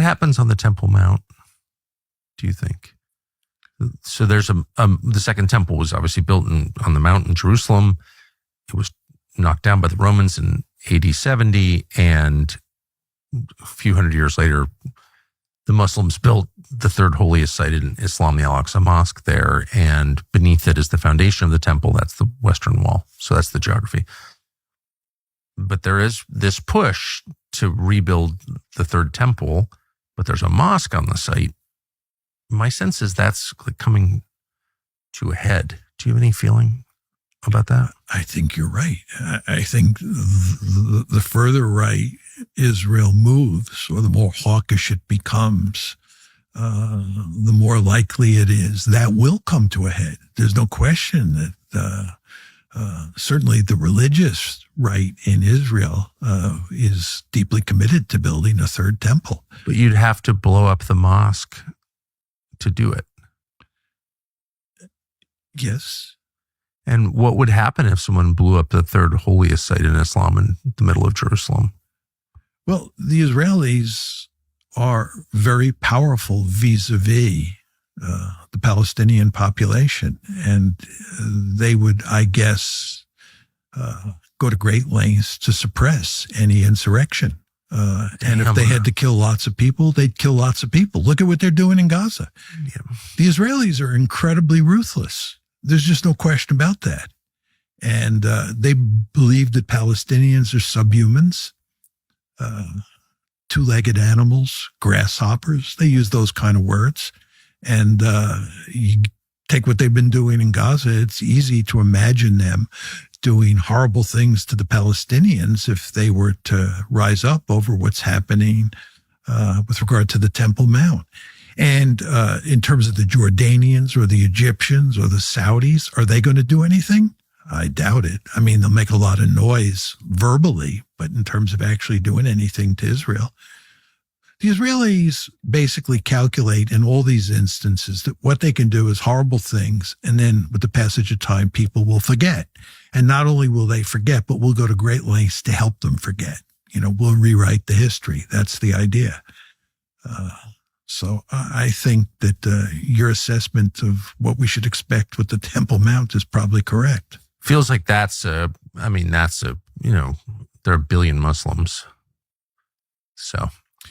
happens on the Temple Mount, do you think? So there's the Second Temple was obviously built on the Mount in Jerusalem. It was knocked down by the Romans in AD 70, and a few hundred years later, the Muslims built the third holiest site in Islam, the Al-Aqsa Mosque there, and beneath it is the foundation of the temple. That's the Western Wall. So that's the geography. But there is this push to rebuild the third temple, but there's a mosque on the site. My sense is that's coming to a head. Do you have any feeling about that? I think you're right. I think the further right Israel moves, or the more hawkish it becomes, the more likely it is that will come to a head. There's no question that certainly the religious right in Israel is deeply committed to building a third temple. But you'd have to blow up the mosque to do it. Yes. And what would happen if someone blew up the third holiest site in Islam in the middle of Jerusalem? Well, the Israelis are very powerful vis-a-vis the Palestinian population, and they would, I guess, go to great lengths to suppress any insurrection. And if they had to kill lots of people, they'd kill lots of people. Look at what they're doing in Gaza. Yeah. The Israelis are incredibly ruthless. There's just no question about that. And they believe that Palestinians are subhumans, two-legged animals, grasshoppers. They use those kind of words. And you take what they've been doing in Gaza, it's easy to imagine them doing horrible things to the Palestinians if they were to rise up over what's happening with regard to the Temple Mount. And in terms of the Jordanians or the Egyptians or the Saudis, are they going to do anything? I doubt it. I mean, they'll make a lot of noise verbally, but in terms of actually doing anything to Israel, the Israelis basically calculate in all these instances that what they can do is horrible things, and then with the passage of time, people will forget. And not only will they forget, but we'll go to great lengths to help them forget. You know, we'll rewrite the history. That's the idea. So I think that your assessment of what we should expect with the Temple Mount is probably correct. Feels like there are a billion Muslims. So.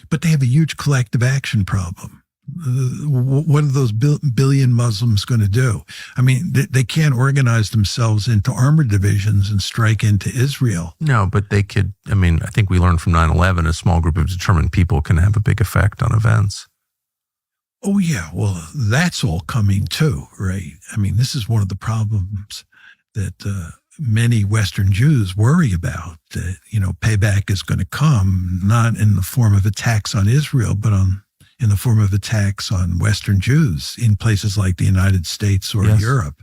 But they have a huge collective action problem. What are those billion Muslims going to do? I mean, they can't organize themselves into armored divisions and strike into Israel. No, but they could. I mean, I think we learned from 9/11, a small group of determined people can have a big effect on events. Oh, yeah. Well, that's all coming too, right? I mean, this is one of the problems that many Western Jews worry about, that, payback is going to come, not in the form of attacks on Israel, but in the form of attacks on Western Jews in places like the United States or Europe.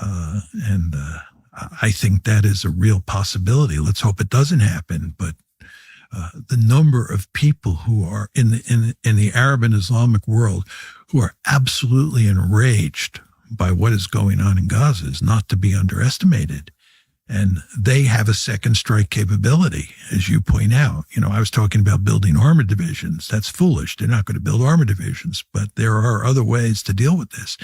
And I think that is a real possibility. Let's hope it doesn't happen. But the number of people who are in the Arab and Islamic world who are absolutely enraged by what is going on in Gaza is not to be underestimated. And they have a second strike capability, as you point out. I was talking about building armored divisions. That's foolish. They're not going to build armored divisions, but there are other ways to deal with this.